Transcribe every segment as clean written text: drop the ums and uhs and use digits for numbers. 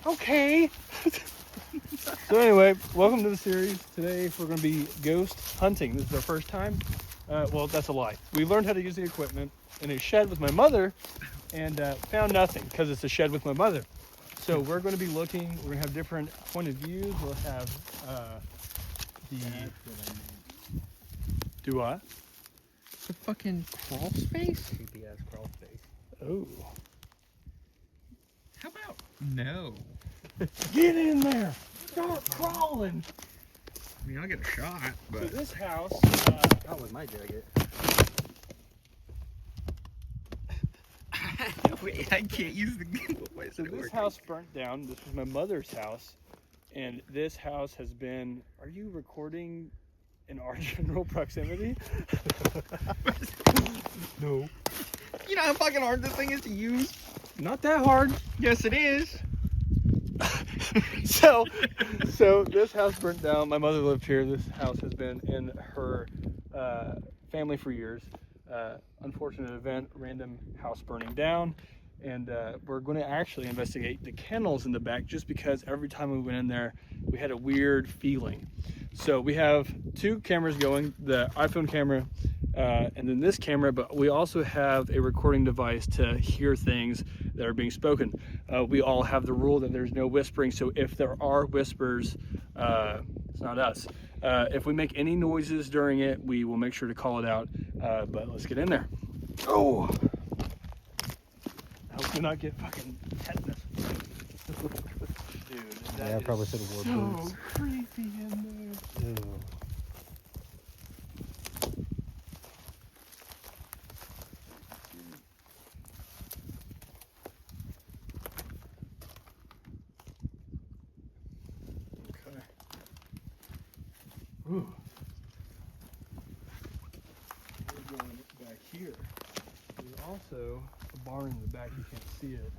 Okay. So anyway, welcome to the series. Today we're going to be ghost hunting. This is our first time. Well, that's a lie. We learned how to use the equipment in a shed with my mother and found nothing because it's a shed with my mother. So we're going to be looking. We're going to have different point of views. We'll have the... Do what? The fucking crawl space? Creepy ass crawl space. Oh. How about no? Get in there! Start crawling! I mean, I'll get a shot, So but... this house... Not with my jacket. Wait, I can't use the... So this house burnt down. This was my mother's house. And this house has been... Are you recording in our general proximity? No. You know how fucking hard this thing is to use? Not that hard. Yes, it is. So this house burnt down. My mother lived here. This house has been in her family for years. Unfortunate event, random house burning down. And we're going to actually investigate the kennels in the back just because every time we went in there, we had a weird feeling. So we have two cameras going, the iPhone camera and then this camera, but we also have a recording device to hear things that are being spoken. We all have the rule that there's no whispering, so if there are whispers, it's not us. If we make any noises during it, we will make sure to call it out, but let's get in there. Oh! I hope we not get fucking tetanus. Dude, that I probably should have worn so boots. creepy in there. Ew. Okay. Ooh. We're going back here. There's also a barn in the back. You can't see it.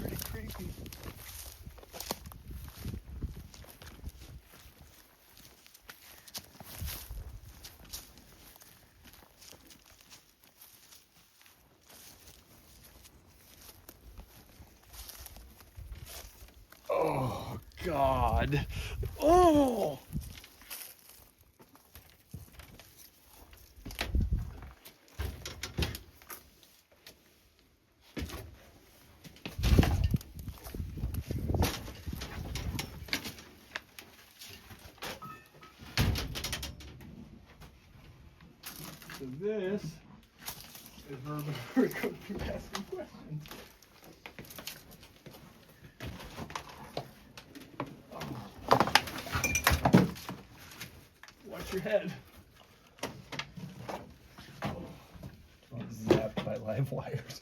Pretty creepy. Oh, God. Oh! So this is where we're going to be asking questions. Watch your head. Zapped by live wires.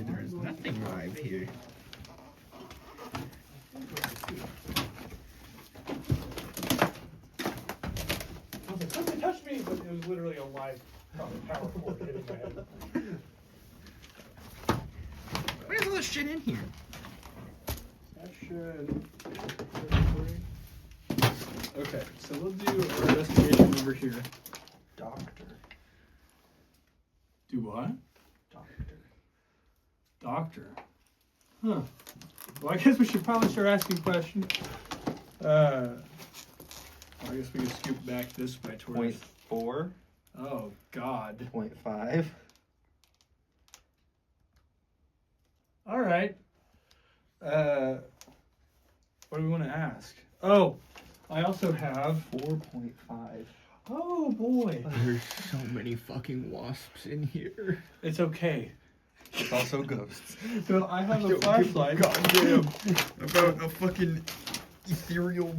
There is nothing live here. I was like, something touched me, but it was literally a live power cord hitting my head. Where's all this shit in here? That should. Okay, so we'll do our investigation over here. Doctor. Do what? Doctor. Doctor. Huh. Well, I guess we should probably start asking questions. I guess we can scoop back this way towards. 0.4. Oh, God. 0.5. All right. What do we want to ask? Oh, I also have. 4.5. Oh, boy. There's so many fucking wasps in here. It's okay. It's also ghosts. So I have a flashlight. Goddamn. About a fucking ethereal...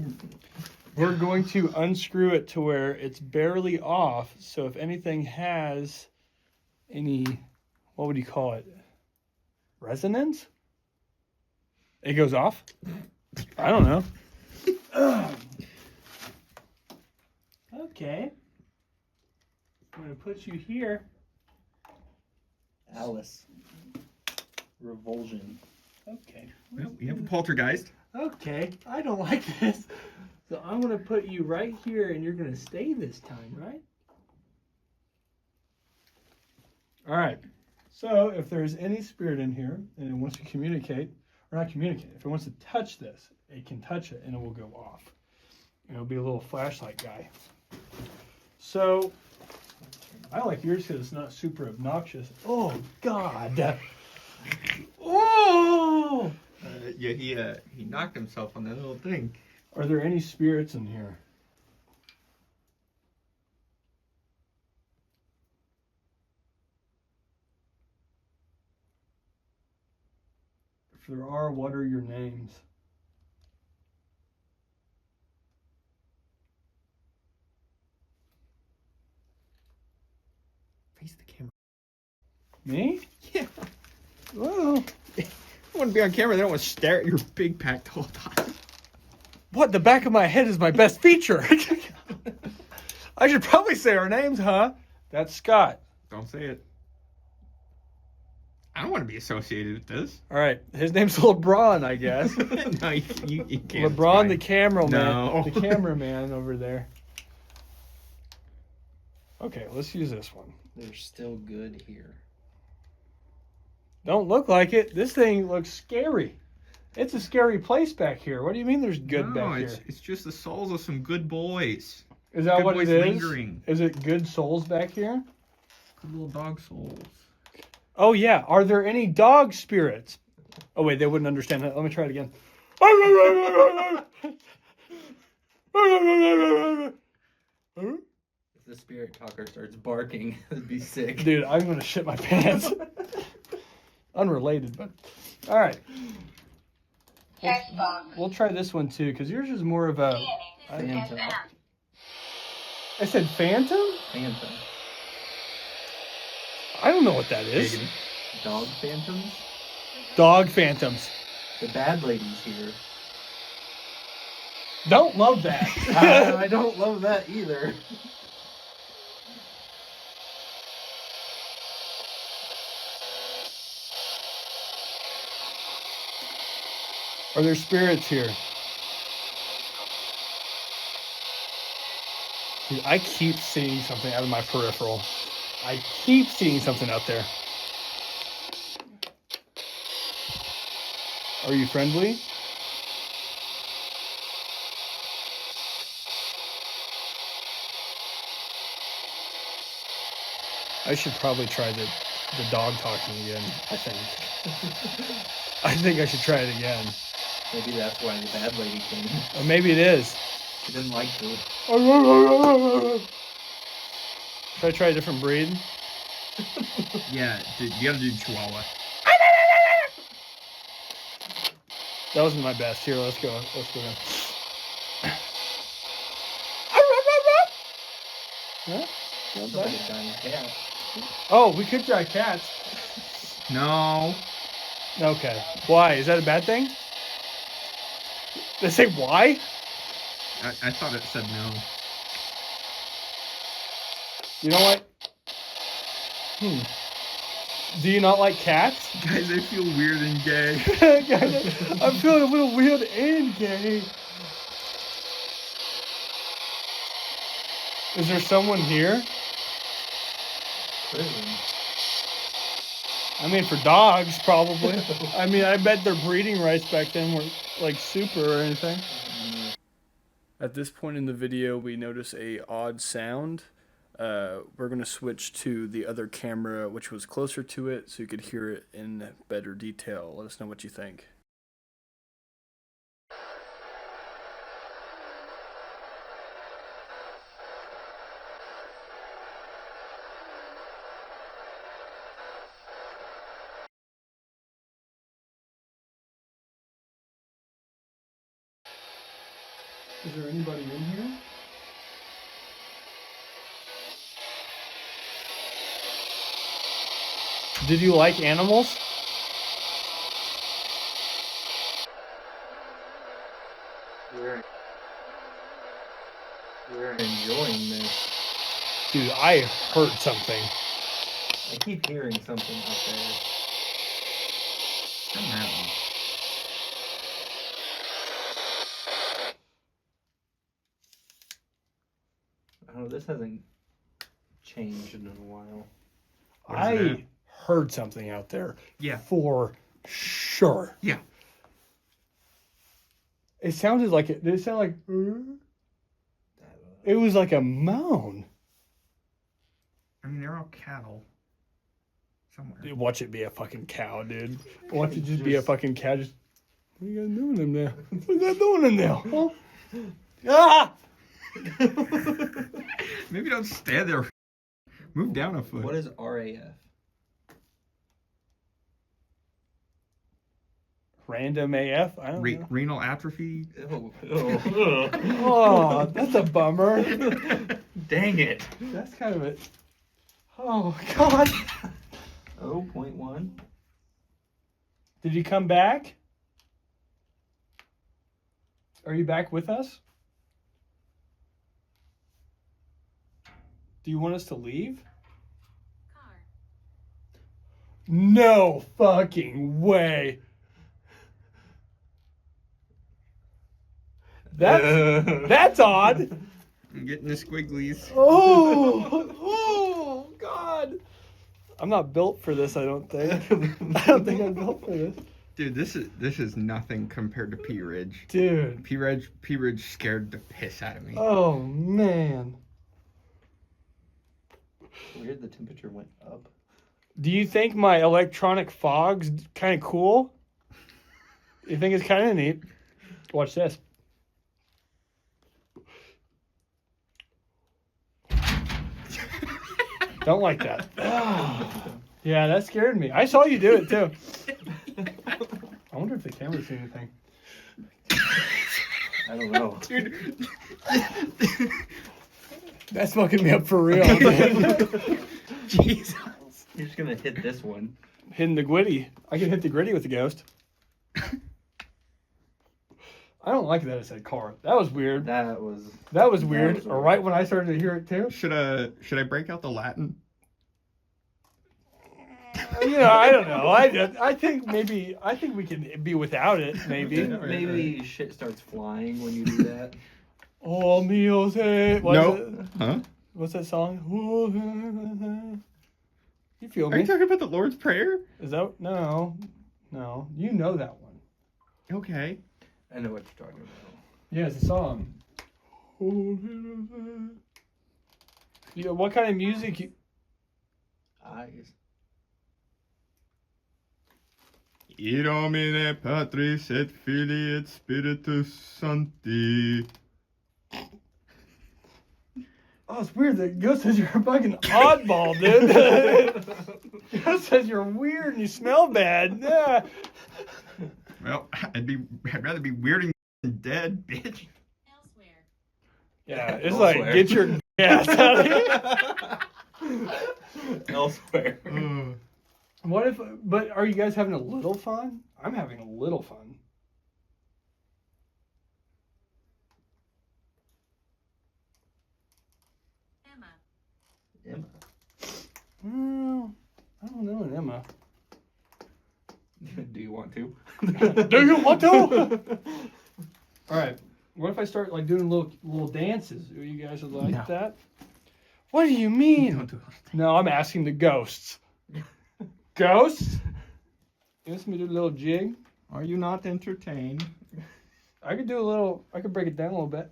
We're going to unscrew it to where it's barely off. So if anything has any, what would you call it? Resonance? It goes off? I don't know. Okay. I'm going to put you here. Alice. Revulsion. Okay. Well, we have a poltergeist. Okay. I don't like this. So I'm going to put you right here and you're going to stay this time, right? All right. So if there's any spirit in here and it wants to communicate, or not communicate, if it wants to touch this, it can touch it and it will go off. And it'll be a little flashlight guy. So I like yours because it's not super obnoxious. Oh God! Oh! Yeah, he knocked himself on that little thing. Are there any spirits in here? If there are, what are your names? Face the camera. Me? Yeah. Well, I want to be on camera. They don't want to stare at your big pack the whole time. what? The back of my head is my best feature. I should probably say our names, huh? That's Scott. Don't say it. I don't want to be associated with this. All right, his name's LeBron, I guess. No, you can't. LeBron, the cameraman. No. The cameraman over there. Okay, let's use this one. They're still good here. Don't look like it. This thing looks scary. It's a scary place back here. What do you mean there's good No, back here? it's just the souls of some good boys. Is that good what it boys is? lingering. Is it good souls back here? Good little dog souls. Oh, yeah. Are there any dog spirits? Oh, wait, they wouldn't understand that. Let me try it again. If the spirit talker starts barking, it'd be sick. Dude, I'm going to shit my pants. Unrelated, but... All right. We'll try this one, too, because yours is more of a... Phantom. I said phantom? Phantom. I don't know what that is. Dog phantoms? Dog phantoms. The bad lady's here. Don't love that. I don't love that either. Are there spirits here? Dude, I keep seeing something out of my peripheral. I keep seeing something out there. Are you friendly? I should probably try the dog talking again, I think. I think I should try it again. Maybe that's why the bad lady came. Or maybe it is. She didn't like food. Should I try a different breed? Yeah, dude, you gotta do Chihuahua. That wasn't my best. Here, let's go. Let's go again. Yeah, not Like bad. a giant cat. Oh, we could try cats. No. Okay. Why? Is that a bad thing? Did they say why? I thought it said no. You know what? Do you not like cats? Guys, I feel weird and gay. I'm feeling a little weird and gay. Is there someone here? Prison. I mean, for dogs, probably. I mean, I bet their breeding rights back then were like super or anything. At this point in the video, we notice a odd sound. We're going to switch to the other camera, which was closer to it, so you could hear it in better detail. Let us know what you think. Is there anybody in here? Did you like animals? We're enjoying this. Dude, I heard something. I keep hearing something up there. Come out. Oh, this hasn't changed in a while. What is it I at? heard something out there. Yeah. For sure. Yeah. It sounded like it. Did it sound like? It was like a moan. I mean, they're all cattle. Somewhere. Dude, watch it be a fucking cow, dude. Watch it just be a fucking cow. Just, what are you guys doing in there? What are you guys doing in there? Huh? Ah! Maybe don't stand there. Move down a foot. What is RAF? Random AF? I don't know. Renal atrophy. Oh, that's a bummer. Dang it. That's kind of it. Oh, God. 0.1. Did you come back? Are you back with us? Do you want us to leave? Car. No fucking way. That's odd. I'm getting the squigglies. Oh, God. I'm not built for this, I don't think. I don't think I'm built for this. Dude, this is nothing compared to P Ridge. Dude. P Ridge scared the piss out of me. Oh, man. Weird the temperature went up. Do you think my electronic fog's kind of cool? You think it's kind of neat? Watch this. Don't like that. Yeah, that scared me. I saw you do it too. I wonder if the camera's seeing anything. I don't know. Dude. That's fucking me up for real, dude. Jesus. You're just gonna hit this one. Hitting the gritty. I can hit the gritty with the ghost. I don't like that it said car. That was weird. That was Weird. was Or right when I started to hear it too. Should I break out the Latin? I don't know. I think we can be without it. Maybe. maybe shit starts flying when you do that. Oh, mío, say. No. Huh? What's that song? You feel Are me? you talking about the Lord's Prayer? Is that no? You know that one. Okay. I know what you're talking about. Yeah, it's a song. Yeah, what kind of music? Eyes. In nomine Patris et Filii et Spiritus Sancti. Oh, it's weird. The ghost says you're a fucking oddball, dude. Ghost says you're weird and you smell bad. Yeah. Well, I'd rather be weird than dead, bitch. Elsewhere. Yeah, it's Elsewhere. like get your ass out of here. Elsewhere. What if? But are you guys having a little fun? I'm having a little fun. Emma. Well, I don't know an Emma. Do you want to? Do you want to? All right. What if I start like doing little dances? Do you guys would like No. that? What do you mean? Don't do it. No, I'm asking the ghosts. Ghosts? You want me to do a little jig? Are you not entertained? I could do a little. I could break it down a little bit.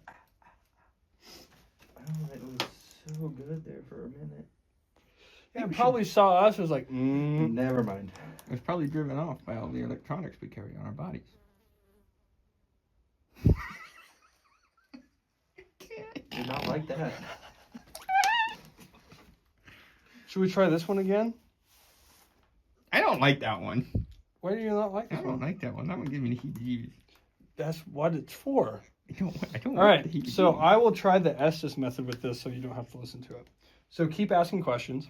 Oh, it was so good there for a minute. Yeah, probably saw us. Was like, Never mind. It was probably driven off by all the electronics we carry on our bodies. Did not like that. Should we try this one again? I don't like that one. Why do you not like I this don't one? like that one. That one gives me the heebie-jeebies. That's what it's for. I don't All like right, the so heebie-jeebies. I will try the Estes method with this, so you don't have to listen to it. So keep asking questions.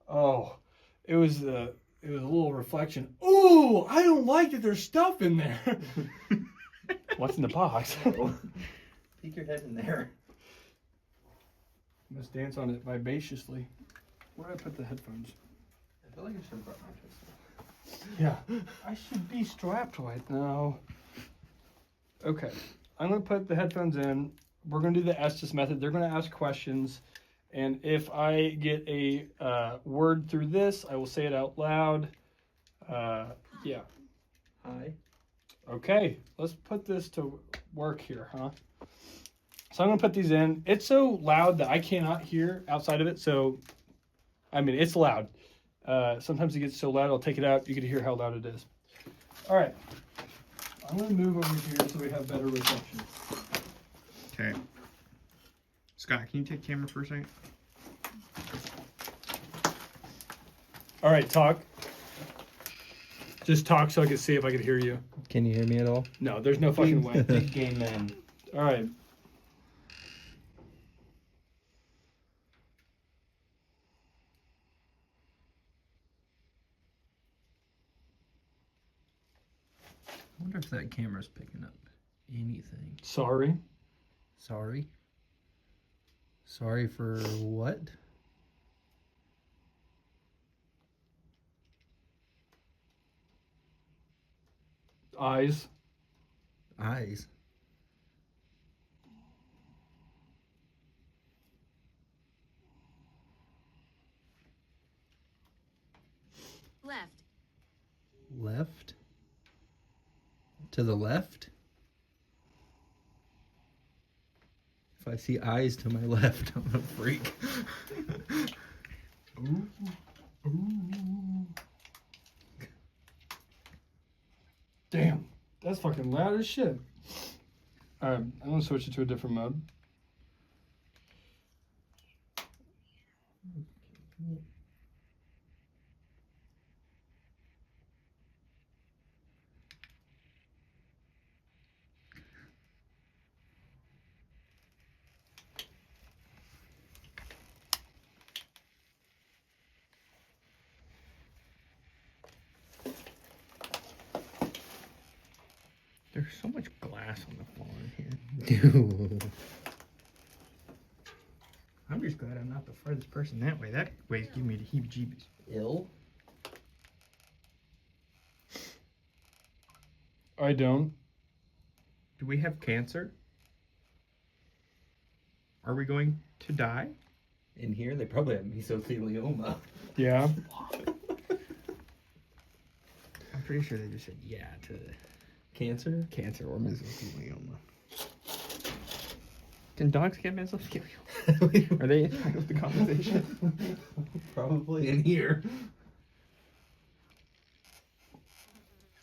Oh, it was a little reflection. Ooh, I don't like that there's stuff in there. What's in the box? Peek your head in there. Let's dance on it vivaciously. Where did I put the headphones? I feel like I should have brought my pistol. Yeah, I should be strapped right now. Okay, I'm gonna put the headphones in. We're gonna do the Estes method. They're gonna ask questions, And if I get a word through this, I will say it out loud. Yeah. Hi. Okay, let's put this to work here, huh? So I'm going to put these in. It's so loud that I cannot hear outside of it. So, I mean, it's loud. Sometimes it gets so loud, I'll take it out. You can hear how loud it is. All right. I'm going to move over here so we have better reception. Okay. Scott, can you take camera for a second? All right, talk. Just talk so I can see if I can hear you. Can you hear me at all? No, there's no fucking way. Big game man. All right. I wonder if that camera's picking up anything. Sorry. Sorry. Sorry for what? Eyes. Eyes. Left. Left. To the left. If I see eyes to my left, I'm a freak. Ooh. Ooh. Damn. That's fucking loud as shit. All right. I'm going to switch it to a different mode. There's so much glass on the floor in here. Dude. I'm just glad I'm not the farthest person that way. That way's giving me the heebie-jeebies. Ill? I don't. Do we have cancer? Are we going to die? In here, they probably have mesothelioma. Yeah. I'm pretty sure they just said yeah to Cancer? cancer or mesothelioma. Can dogs get mesothelioma? Are they entitled to compensation? Probably in here.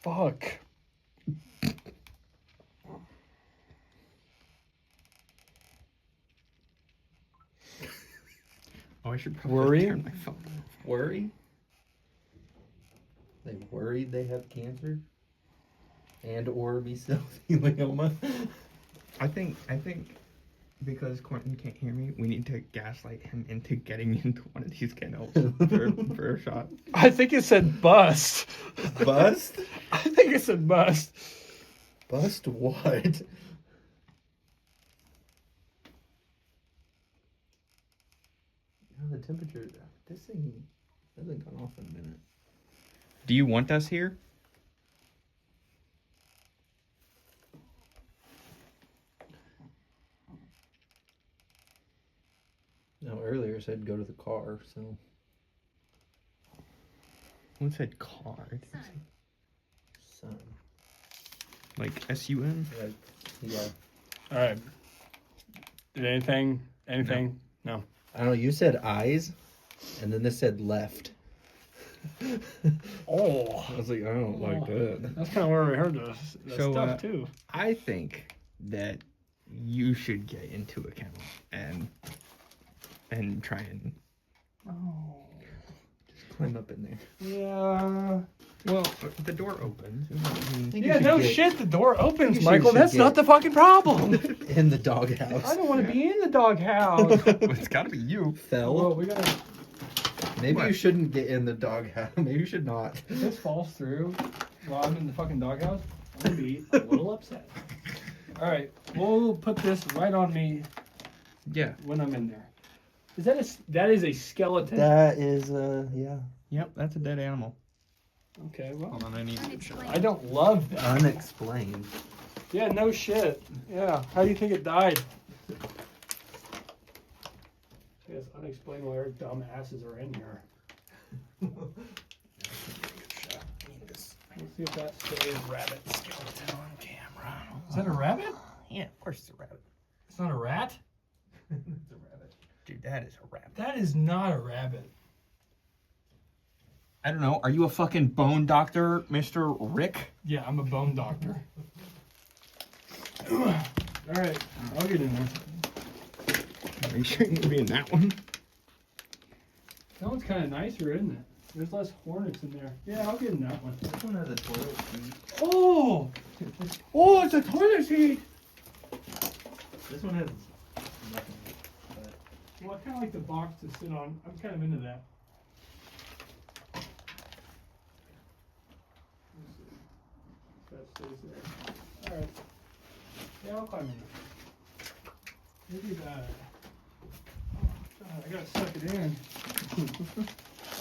Fuck. Oh, I should probably Worry? turn my phone off. Worry? They worried they have cancer? And or mesothelioma? I think because Quentin can't hear me, we need to gaslight him into getting into one of these kennels for a shot. I think it said bust. Bust? I think it said bust. Bust what? The temperature, this thing hasn't gone off in a minute. Do you want us here? No, earlier it said go to the car, so. Who said car? Sun. Sun. Like S-U-N? Yeah. All right. Did anything? I don't know, you said eyes, and then this said left. Oh. I was like, I don't like that. That's kind of where we heard this So, stuff too. I think that you should get into a kennel and try and Oh. Climb up in there. Yeah. well, the door opens. Yeah, no shit. The door opens, you Michael. should That's get- not the fucking problem. In the doghouse. I don't want to be in the doghouse. It's got to be you. Fell. Well, we gotta. Maybe What? you shouldn't get in the doghouse. Maybe you should not. If this falls through while I'm in the fucking doghouse, I'm gonna be a little upset. All right, we'll put this right on me Yeah. when I'm in there. That is a skeleton? That is, yeah. Yep, that's a dead animal. Okay, well, Hold on, I need to Unexplained. I don't love that. Unexplained. Yeah, no shit. Yeah, how do you think it died? It's unexplained why our dumb asses are in here. Let's see if that stays rabbit skeleton on camera. Is that a rabbit? Yeah, of course it's a rabbit. It's not a rat? It's a rabbit. Dude, that is a rabbit. That is not a rabbit. I don't know. Are you a fucking bone doctor, Mr. Rick? Yeah, I'm a bone doctor. Alright, I'll get in there. Are you sure you're gonna be in that one? That one's kind of nicer, isn't it? There's less hornets in there. Yeah, I'll get in that one. This one has a toilet seat. Oh! Oh, it's a toilet seat! This one has nothing. But Well, I kind of like the box to sit on. I'm kind of into that. Let's see. That stays there. Alright. Yeah, I'll climb in there. Maybe that. Oh, God, I gotta suck it in.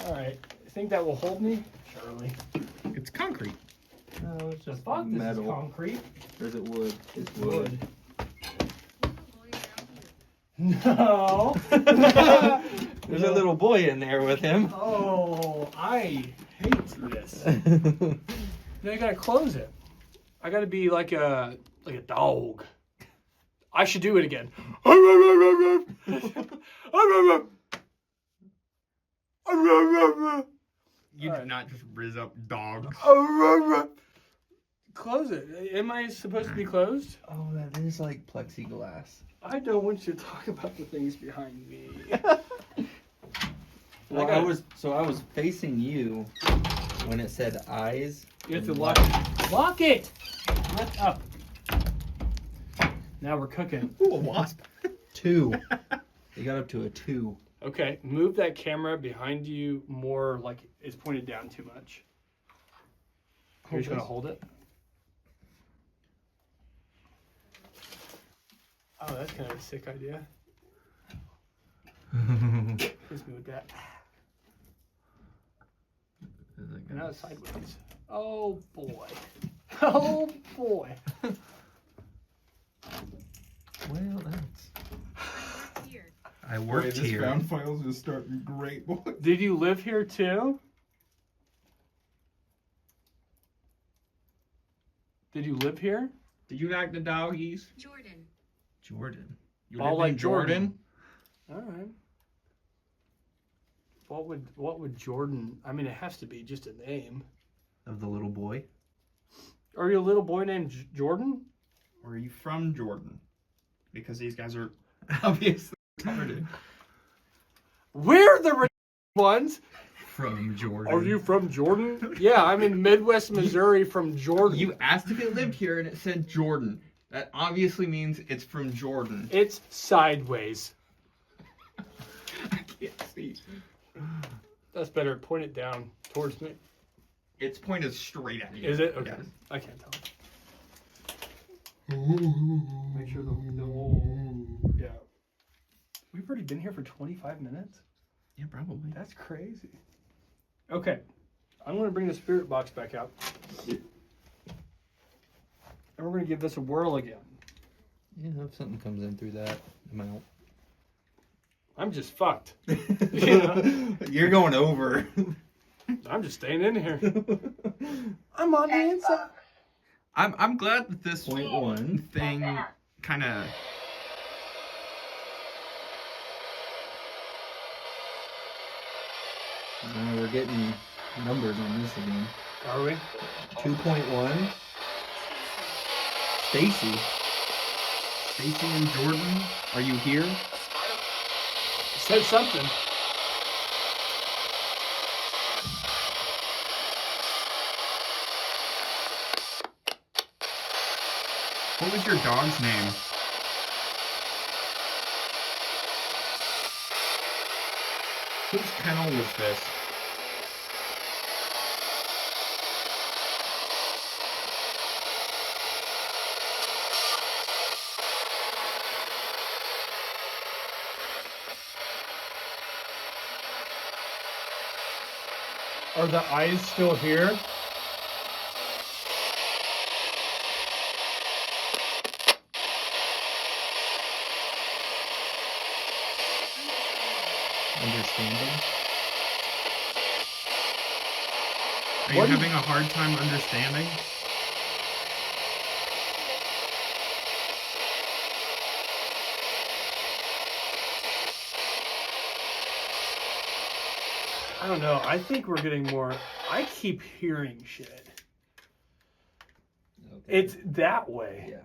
Alright. You think that will hold me? Surely. It's concrete. no, it's just Fuck, this is metal. concrete. Or is it wood? It's wood. No. There's a little boy in there with him. Oh, I hate this. Then I gotta close it. I gotta be like a dog. I should do it again. You Alright. did not just rizz up dogs. Close it. Am I supposed to be closed? Oh, that is like plexiglass. I don't want you to talk about the things behind me. Well, I I got- was facing you when it said eyes. You have to and lock it. Lock it! Lift up. Now we're cooking. Ooh, a wasp. 2. You got up to a 2. Okay, move that camera behind you more like it's pointed down too much. You're just gonna hold it? Oh, that's kind of a sick idea. Hits me with that. And now it's sideways. Oh boy. Oh boy. Well, that's. Here. I Boy, worked this here. found files is starting great, boy. Did you live here too? Did you live here? Did you like the doggies? Jordan. Jordan. You All lived like in Jordan? All right. What would Jordan? I mean, it has to be just a name. Of the little boy? Are you a little boy named Jordan? Or are you from Jordan? Because these guys are obviously retarded. We're the ones. From Jordan. Are you from Jordan? Yeah, I'm in Midwest Missouri from Jordan. You asked if it lived here and it said Jordan. That obviously means it's from Jordan. It's sideways. I can't see. That's better. Point it down towards me. Its point is straight at you. Is it? Okay. Yes. I can't tell. Make sure the yeah. We've already been here for 25 minutes? Yeah, probably. That's crazy. Okay. I'm going to bring the spirit box back out. And we're going to give this a whirl again. Yeah, if something comes in through that amount. I'm just fucked. You know? You're going over. I'm just staying in here. I'm on the inside. I'm glad that this .1. thing kind of. We're getting numbers on this again. Are we? 2.1. Stacy. Stacy and Jordan, are you here? Said something. What was your dog's name? Whose kennel was this? Are the eyes still here? understanding? Are you having a hard time understanding? I don't know. I think we're getting more. I keep hearing shit. Okay. It's that way. Yeah.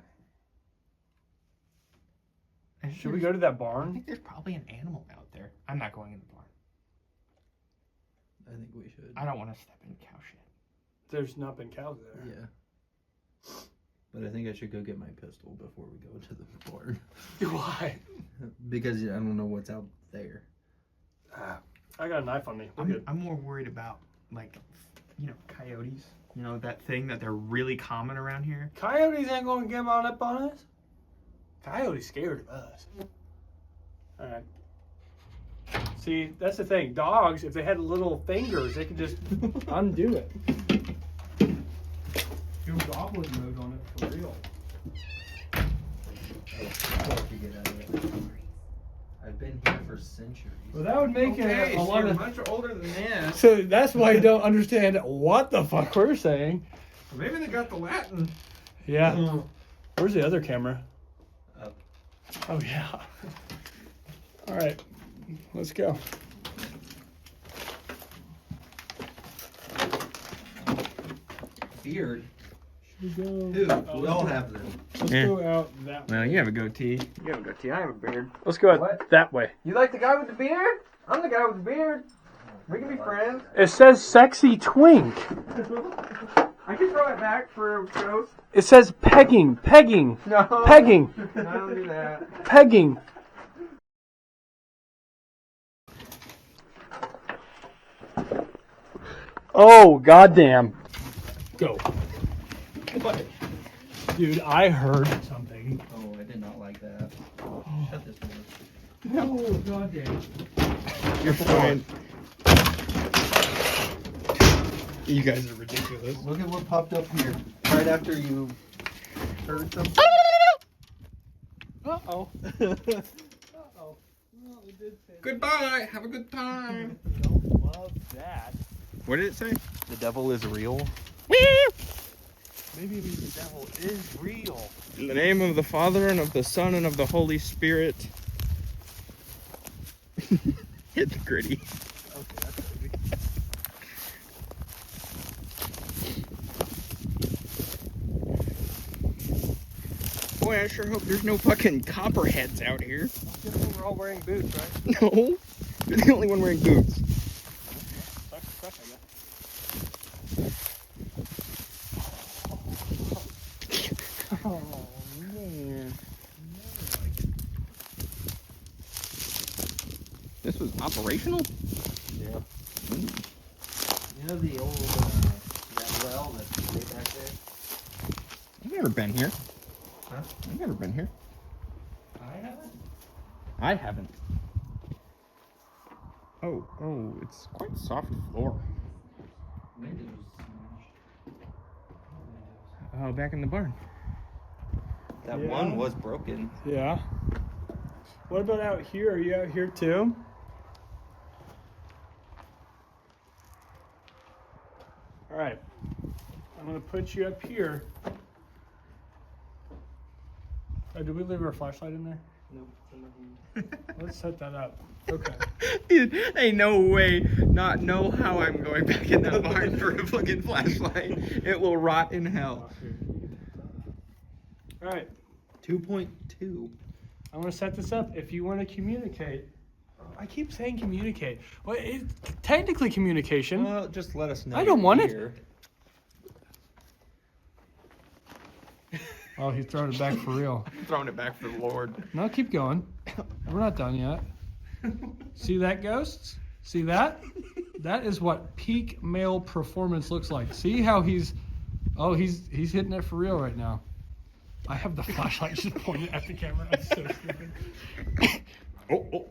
Should we go to that I barn? think there's probably an animal out there. I'm not going in the barn. I think we should. I don't want to step in cow shit. There's not been cows there. Yeah. But I think I should go get my pistol before we go to the barn. Why? Because I don't know what's out there. I got a knife on me. We're good. I'm more worried about, like, coyotes. You know, that thing that they're really common around here. Coyotes ain't gonna get on up on us. Coyotes scared of us. All right. See, that's the thing. Dogs, if they had little fingers, they could just undo it. Do goblin mode on it for real. I've been here for centuries. Well, that would make it a lot of. much older than this. So that's why you don't understand what the fuck we're saying. Maybe they got the Latin. Yeah. Where's the other camera? Up. Oh yeah. All right, let's go. Beard. Should we go? Who? Oh, We all have them. Let's go out that way. Well, you have a goatee. You have a goatee. I have a beard. Let's go out What? that way. You like the guy with the beard? I'm the guy with the beard. We can be friends. It says sexy twink. I can throw it back for a ghost. It says pegging, pegging, No. pegging, I don't do that. pegging. Oh, goddamn. Go. What? Dude, I heard something. Oh, I did not like that. Shut this door. Oh, goddamn. You're fine. You guys are ridiculous. Look at what popped up here. Right after you heard something. Uh-oh. Uh-oh. Well, it did say Goodbye. Have a good time. don't love that. What did it say? The devil is real. Maybe the devil is real. In the name of the Father and of the Son and of the Holy Spirit. Hit the gritty. Okay, that's crazy. Boy, I sure hope there's no fucking copperheads out here. We're all wearing boots, right? No, you're the only one wearing boots. Sucks to suck, I guess. Oh, man. This was operational? Yeah. You know the old that well that's way back there? I've never been here. Huh? I've never been here. I haven't. I haven't. Oh, it's quite soft floor. Windows smashed. Oh, back in the barn. That Yeah. one was broken. Yeah. What about out here? Are you out here too? All right. I'm gonna put you up here. Oh, did we leave our flashlight in there? Nope. Let's set that up. Okay. Dude, ain't no way, not know how I'm going back in that barn for a fucking flashlight. It will rot in hell. All right. 2.2. I'm gonna set this up. If you want to communicate, I keep saying communicate. Well, it's technically communication. Well, just let us know. I don't want it. here. Oh, he's throwing it back for real. Throwing it back for the Lord. No, keep going. We're not done yet. See that, ghosts? See that? That is what peak male performance looks like. See how he's hitting it for real right now. I have the flashlight just pointed at the camera. I'm so stupid. Oh.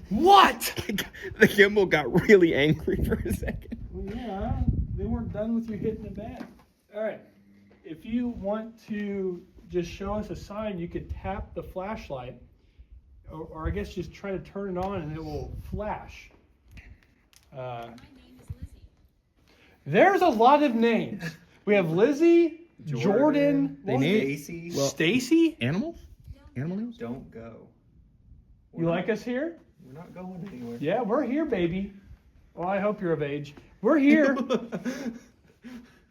What? The gimbal got really angry for a second. Well, yeah, they weren't done with you hitting it back. All right. If you want to just show us a sign, you could tap the flashlight or I guess just try to turn it on and it will flash. My name is Lizzie. There's a lot of names. We have Lizzie, Jordan, They named Stacy. Stacy. animals. Animal names. Don't go. You like us here? We're not going anywhere. Yeah, we're here, baby. Well, I hope you're of age. We're here.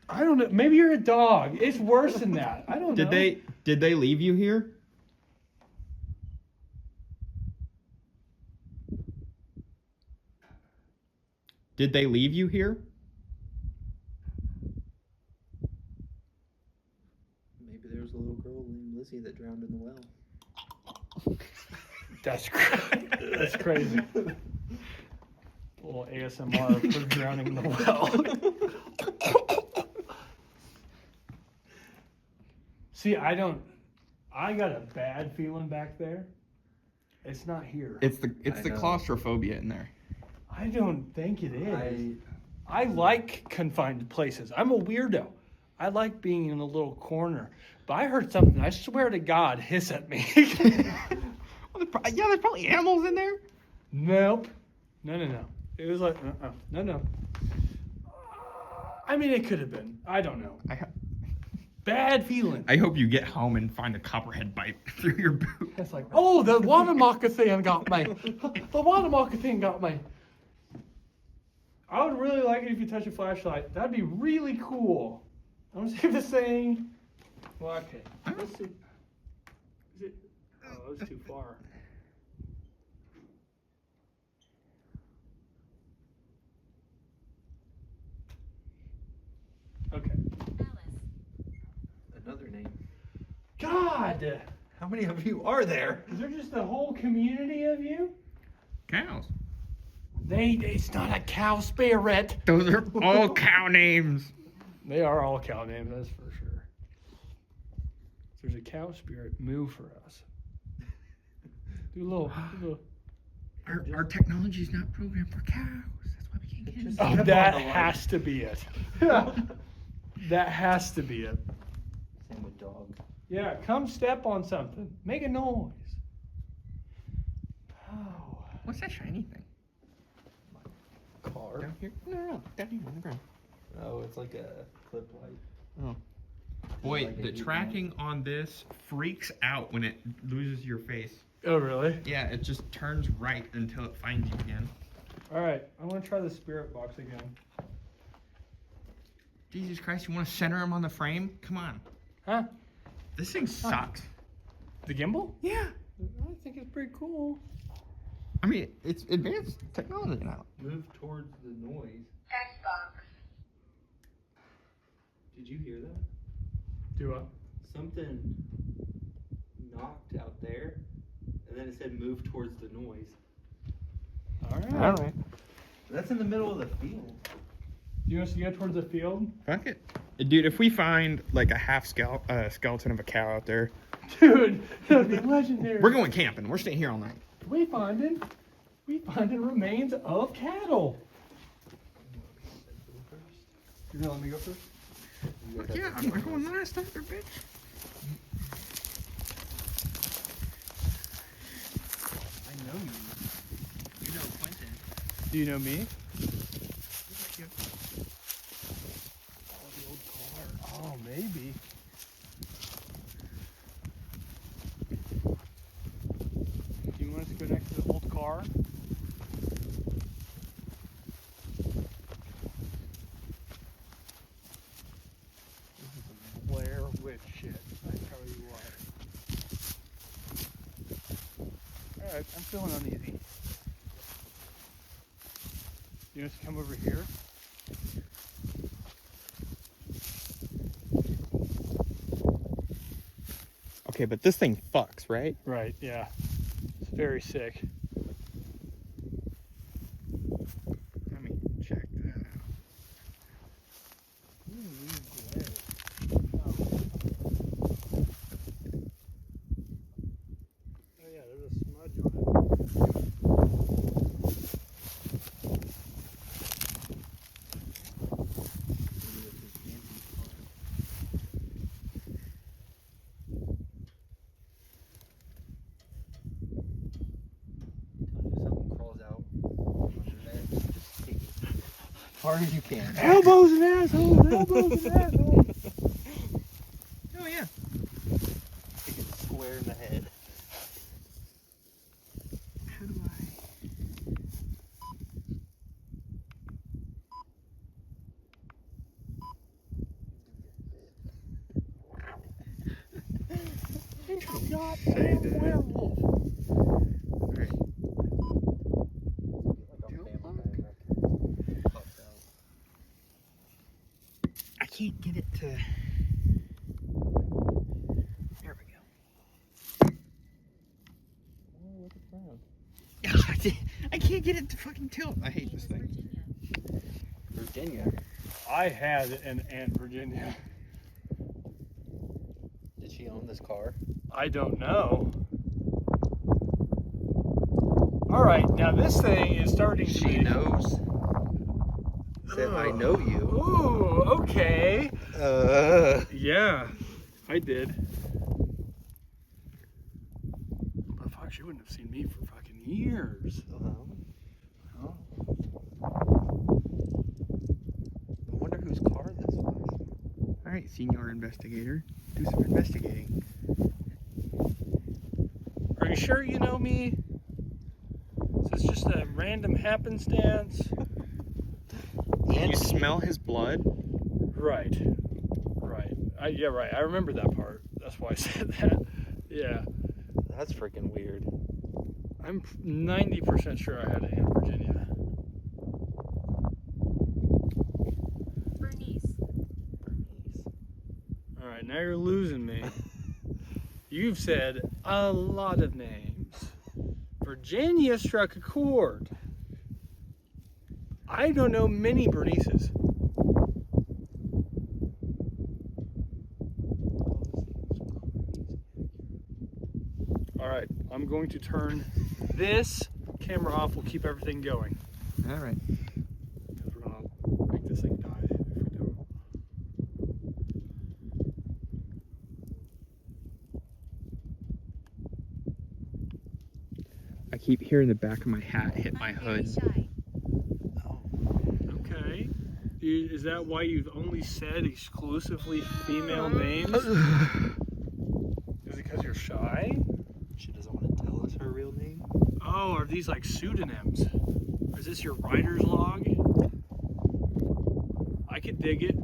I don't know. Maybe you're a dog. It's worse than that. I don't know. Did they leave you here? Did they leave you here? Maybe there was a little girl named Lizzie that drowned in the well. That's that's crazy. A little ASMR for drowning in the well. See, I got a bad feeling back there. It's not here. It's the I know. claustrophobia in there. I don't think it is. I like confined places. I'm a weirdo. I like being in a little corner. But I heard something, I swear to God, hiss at me. Yeah, there's probably animals in there. Nope. No. It was like, no. I mean, it could have been. I don't know. Bad feeling. I hope you get home and find a copperhead bite through your boot. It's like, oh, the water moccasin got me. The water moccasin got me. I would really like it if you touch a flashlight. That'd be really cool. I'm gonna see if this thing. Well, okay. Let's see. Is it? Oh, that was too far. Okay. Alice. Another name. God! How many of you are there? Is there just a whole community of you? Cows. It's not a cow spirit. Those are all cow names. They are all cow names, that's for sure. If there's a cow spirit, moo for us. Do a little. Our technology's not programmed for cows. That's why we can't get it. Oh, Step that on the light. has to be it. That has to be it. Same with dog. Yeah, come step on something. Make a noise. Oh. What's that shiny thing? Car. Down here? No, down here on the ground. Oh, it's like a clip light. Oh. Boy, Like a the heat tracking on this freaks out when it loses your face. Oh, really? Yeah, it just turns right until it finds you again. All right, I want to try the spirit box again. Jesus Christ, you want to center him on the frame? Come on. Huh? This thing sucks. The gimbal? Yeah. I think it's pretty cool. I mean, it's advanced technology now. Move towards the noise. Did you hear that? Do I? Something knocked out there, and then it said move towards the noise. All right. All right. That's in the middle of the field. Do you want us to go towards the field? Fuck it. Dude, if we find like a half skeleton of a cow out there, Dude, that'd be legendary. we're going camping. We're staying here all night. We finding remains of cattle. You're gonna let me go first? Fuck yeah, I'm not going last after, bitch. I know you. You know Quentin. Do you know me? Oh, maybe. Do you want us to go next to the old car? This is some Blair Witch shit, I tell you what. Alright, I'm feeling uneasy. You want us to come over here? Okay, but this thing fucks, right? Right, yeah. It's very sick. Let me check that out. Oh yeah, there's a smudge on it. hard as you can. Elbows and assholes, elbows and assholes. Oh yeah. Kick it square in the head. How do Goddamn werewolf. Alright. I can't get it to. There we go. Oh, look at brown. I can't get it to fucking tilt. I hate this thing. Virginia. I had an Aunt Virginia. Did she own this car? I don't know. All right, now this thing is starting to She be... knows. Said I know you. Ooh, okay. Yeah, I did. But fuck, she wouldn't have seen me for fucking years. Uh-huh. Oh. I wonder whose car this was. Alright, senior investigator. Do some investigating. Are you sure you know me? Is this just a random happenstance? Can you smell his blood? Right. Right. Yeah, right. I remember that part. That's why I said that. Yeah. That's freaking weird. I'm 90% sure I had an Aunt Virginia. Bernice. All right, now you're losing me. You've said a lot of names. Virginia struck a chord. I don't know many Bernices. All right, I'm going to turn this camera off. We'll keep everything going. Alright. Because we're going to make this thing die if we don't. I keep hearing the back of my hat hit my I'm very hood. shy. Oh. Okay. Is that why you've only said exclusively female names? Is it because you're shy? She doesn't want to tell us her real name? Oh, are these like pseudonyms? Is this your writer's log? I could dig it.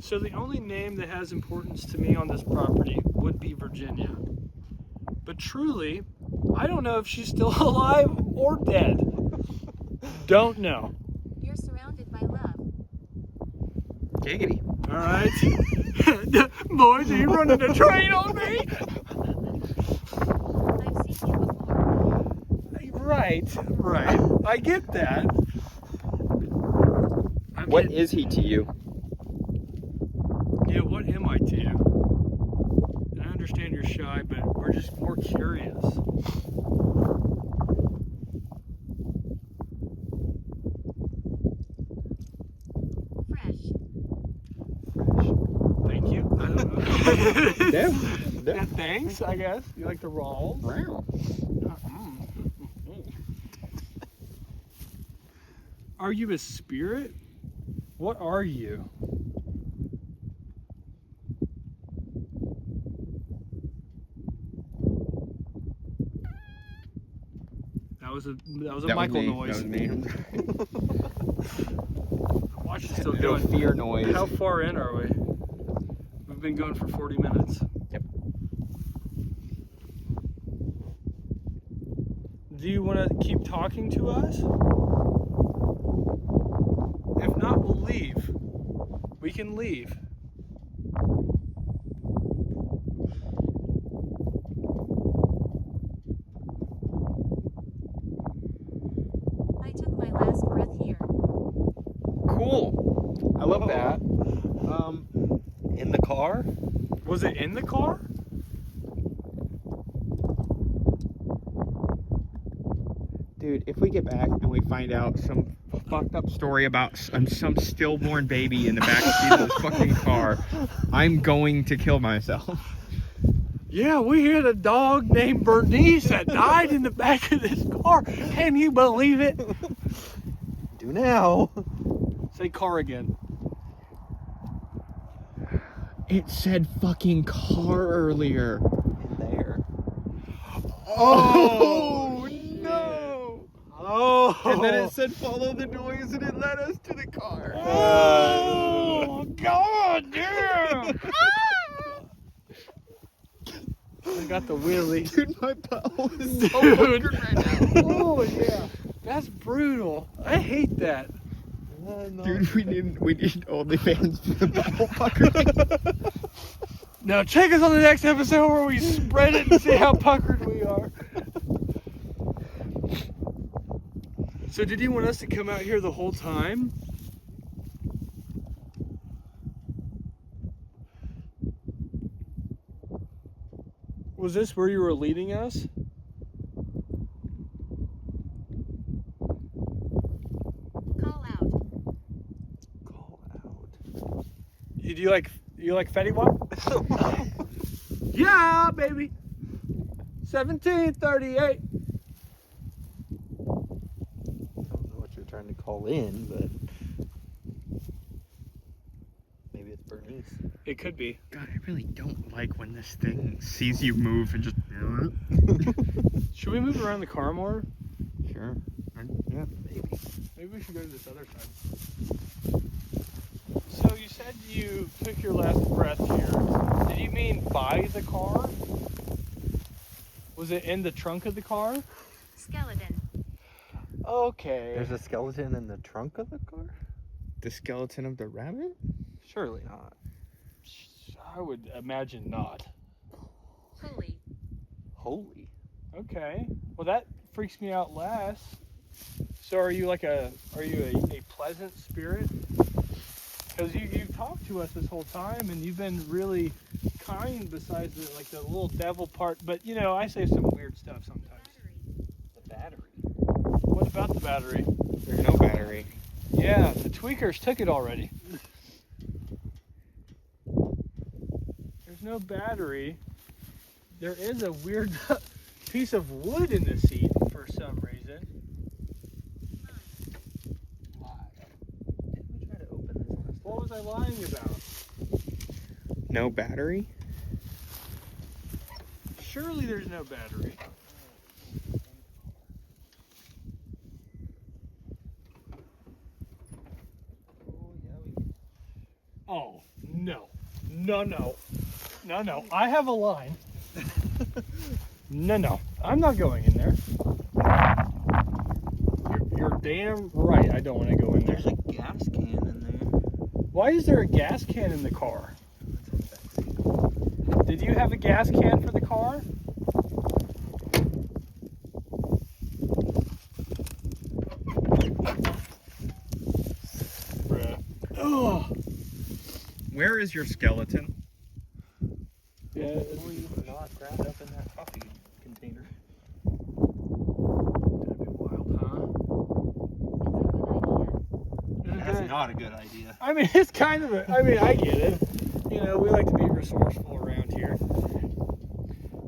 So the only name that has importance to me on this property would be Virginia. But truly, I don't know if she's still alive or dead. Don't know. You're surrounded by love. Giggity. All right. Boys, are you running a train on me? I've seen you before. Right. I get that. What is he to you? Yeah, what am I to you? I understand you're shy, but we're just more curious. Fresh. Thank you. I don't know. Damn. Yeah, thanks, I guess. You like the rolls? Wow. Are you a spirit? What are you? That was a Michael noise. That was me. Watch it still Little going. fear noise. How far in are we? We've been going for 40 minutes. Yep. Do you want to keep talking to us? If not, we'll leave. We can leave. I took my last breath here. Cool. I love Oh. that. In the car? Was it in the car? Dude, if we get back and we find out some fucked up story about some stillborn baby in the backseat of this fucking car, I'm going to kill myself. Yeah, we had a dog named Bernice that died in the back of this car. Can you believe it? Do now. Say car again. It said fucking car earlier. In there. Oh no! Oh. And then it said follow the noise and it led us to the car. Oh, God damn! I got the willy. Dude, my butthole is so Dude. puckered right now. Oh yeah, that's brutal. I hate that. Dude, we need OnlyFans for the butthole pucker. Now check us on the next episode where we spread it and see how puckered we are. So did you want us to come out here the whole time? Was this where you were leading us? Call out. Call out. You like Fetty Wap? Yeah, baby. 1738. I don't know what you're trying to call in, but maybe it's Bernice. It could be. God, I really don't like when this thing sees you move and just. Should we move around the car more? Sure. Yeah, maybe. Maybe we should go to this other side. So you said you took your last breath here. Did you mean by the car? Was it in the trunk of the car? Skeleton. Okay. There's a skeleton in the trunk of the car? The skeleton of the rabbit? Surely not. I would imagine not. Holy. Holy. Okay. Well, that freaks me out less. So are you a pleasant spirit? Because you've talked to us this whole time and you've been really kind besides the little devil part. But, I say some weird stuff sometimes. The battery. What about the battery? There's no battery. Yeah, the tweakers took it already. There's no battery. There is a weird piece of wood in the seat for some reason. Didn't we try to open this last time? What was I lying about? No battery? Surely there's no battery. Oh, yeah, we Oh, no. No. I have a line. No. I'm not going in there. You're damn right I don't want to go in there. There's a gas can in there. Why is there a gas can in the car? Did you have a gas can for the car? Bruh. Oh. Where is your skeleton? Yeah, Hopefully not wrapped up in that coffee container. that'd be wild, huh? It's a good idea. That's not a good idea. I mean, it's kind of I get it. We like to be resourceful around here.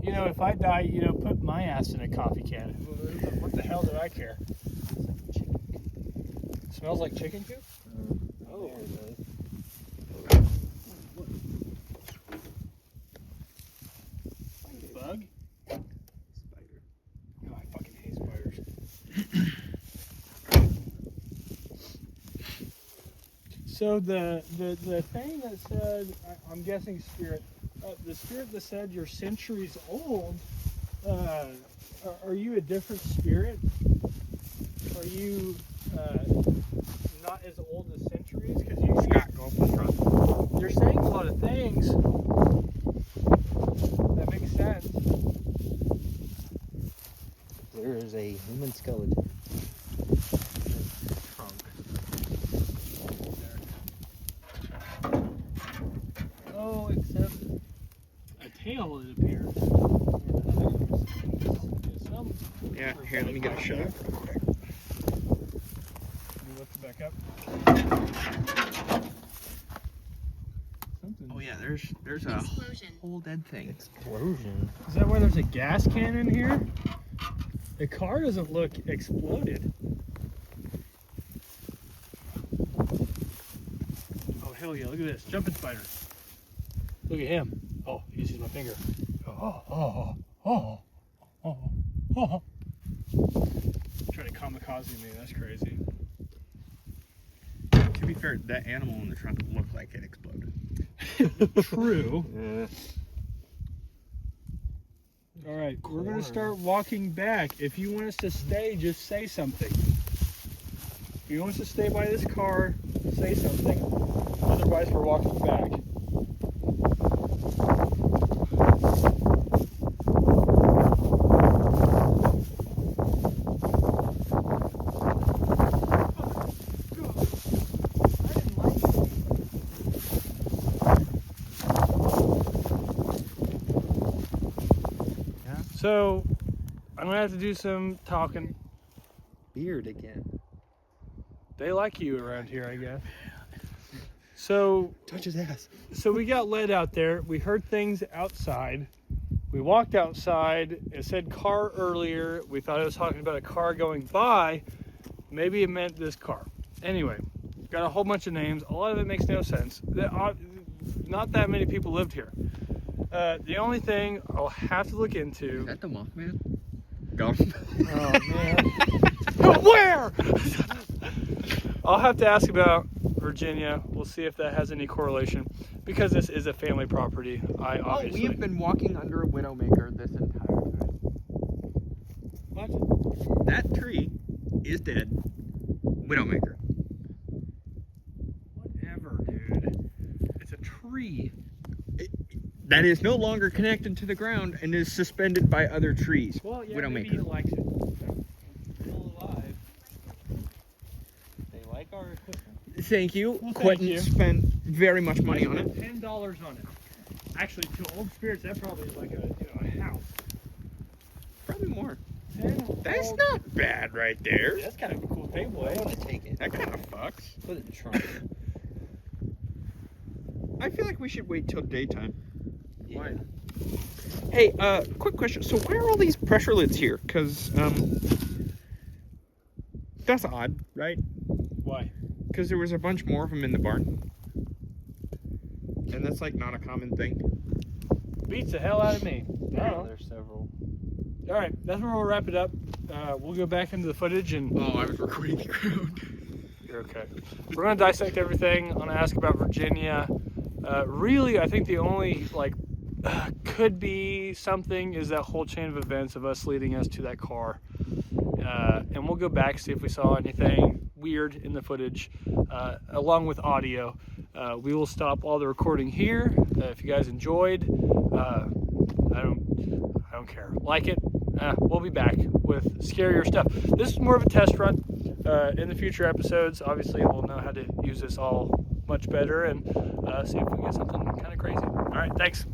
If I die, put my ass in a coffee can. What the hell did I care? Smells like chicken coop? Oh. There it is. Bug? Spider. Oh, I fucking hate spiders. So the thing that said, I'm guessing spirit, the spirit that said you're centuries old, are you a different spirit? Are you not as old as centuries? Because Scott, go up in front. you're saying a lot of things that make sense. There is a human skeleton. Trunk. Oh, except a tail, it appears. Yeah, here, let me get a shot. Let me lift it back up. Something. Oh yeah, there's a Explosion. whole dead thing. Explosion. Is that why there's a gas can in here? The car doesn't look exploded. hell yeah, look at this. Jumping spider. Look at him. Oh, he sees my finger. Trying to kamikaze me, that's crazy. To be fair, that animal in the trunk looked like it exploded. True. Yeah. All right, we're going to start walking back. If you want us to stay, just say something. If you want us to stay by this car, say something. Otherwise, we're walking back. So, I'm going to have to do some talking. Beard again. They like you around here, I guess. So, Touch his ass. so we got led out there. We heard things outside. We walked outside. It said car earlier. We thought it was talking about a car going by. Maybe it meant this car. Anyway, got a whole bunch of names. A lot of it makes no sense. Not that many people lived here. The only thing I'll have to look into. Is that the Mothman? Go. Oh man. Where? I'll have to ask about Virginia. We'll see if that has any correlation because this is a family property. We have been walking under a widowmaker this entire time. What? That tree is dead. Widowmaker. Whatever, dude. It's a tree. That is no longer connected to the ground and is suspended by other trees. Well, yeah, Widowmaker. maybe he likes it. Still alive. They like our equipment. Thank you. Well, thank Quentin you. spent very much money on I it. spent $10 on it. Actually, to old spirits, that probably is like a house. Probably more. 10 That's old- not bad right there. That's kind of a cool table, I eh? want to take it. That kind of fucks. Put it in the trunk. I feel like we should wait till daytime. Why? Hey, quick question. So why are all these pressure lids here? Because, that's odd, right? Why? Because there was a bunch more of them in the barn. And that's, like, not a common thing. Beats the hell out of me. I don't know. There's several. All right, that's where we'll wrap it up. We'll go back into the footage and Oh, I was recording the ground. you're okay. We're gonna dissect everything. I'm gonna ask about Virginia. Really, I think the only could be something is that whole chain of events of us leading us to that car. And we'll go back, see if we saw anything weird in the footage, along with audio. We will stop all the recording here. If you guys enjoyed, I don't care. Like it. We'll be back with scarier stuff. This is more of a test run. In the future episodes, obviously, we'll know how to use this all much better and see if we can get something kind of crazy. All right, thanks.